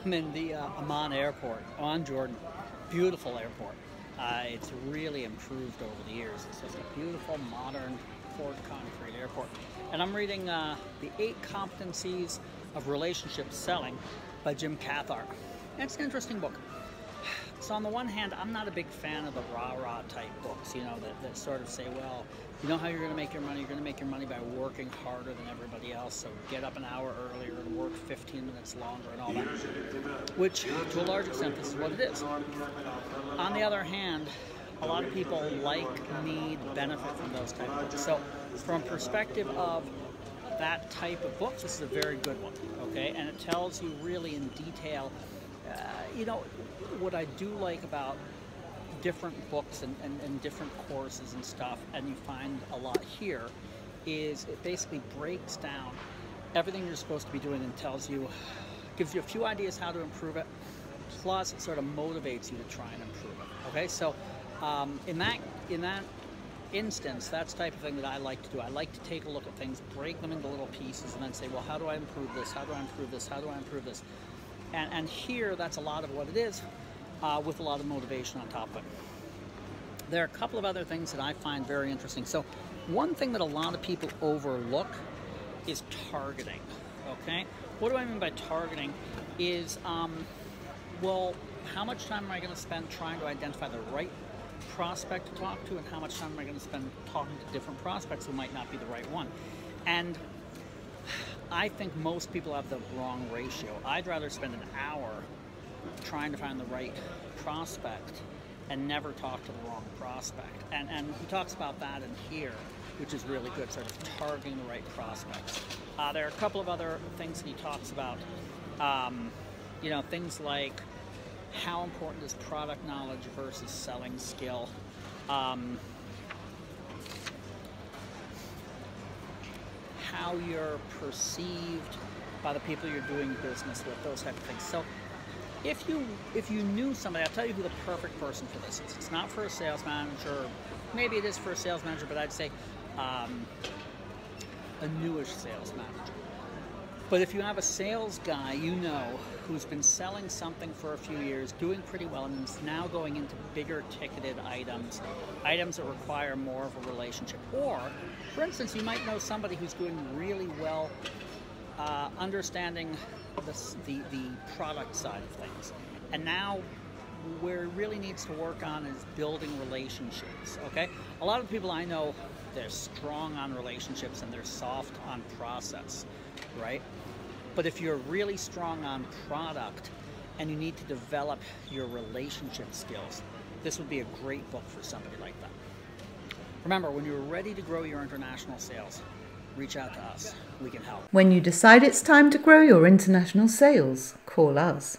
I'm in the Amman airport on Jordan. Beautiful airport. It's really improved over the years. It's just a beautiful, modern, poured concrete airport. And I'm reading The 8 Competencies of Relationship Selling by Jim Cathart. And it's an interesting book. So on the one hand, I'm not a big fan of the rah-rah type books, you know, that sort of say, well, you know how you're going to make your money? You're going to make your money by working harder than everybody else, so get up an hour earlier and work 15 minutes longer and all that, which to a large extent this is what it is. On the other hand, a lot of people like, need, benefit from those type of books. So from a perspective of that type of books, this is a very good one, okay? And it tells you really in detail, you know, what I do like about different books and different courses and stuff, and you find a lot here, is it basically breaks down everything you're supposed to be doing and tells you, gives you a few ideas how to improve it, plus it sort of motivates you to try and improve it. Okay, so in that instance, that's the type of thing that I like to do. I like to take a look at things, break them into little pieces, and then say, well, how do I improve this? How do I improve this? How do I improve this? And here, that's a lot of what it is, with a lot of motivation on top of it. There are a couple of other things that I find very interesting. So one thing that a lot of people overlook is targeting, okay? What do I mean by targeting is, well, how much time am I going to spend trying to identify the right prospect to talk to, and how much time am I going to spend talking to different prospects who might not be the right one? And I think most people have the wrong ratio. I'd rather spend an hour trying to find the right prospect and never talk to the wrong prospect. And he talks about that in here, which is really good, sort of targeting the right prospects. There are a couple of other things that he talks about, you know, things like how important is product knowledge versus selling skill. How you're perceived by the people you're doing business with, those type of things. So if you knew somebody, I'll tell you who the perfect person for this is. It's not for a sales manager. Maybe it is for a sales manager, but I'd say a newish sales manager. But if you have a sales guy you know who's been selling something for a few years, doing pretty well, and is now going into bigger ticketed items that require more of a relationship. Or, for instance, you might know somebody who's doing really well understanding the product side of things. And now where it really needs to work on is building relationships, okay? A lot of the people I know, they're strong on relationships and they're soft on process, right? But if you're really strong on product and you need to develop your relationship skills, this would be a great book for somebody like that. Remember, when you're ready to grow your international sales, reach out to us. We can help. When you decide it's time to grow your international sales, call us.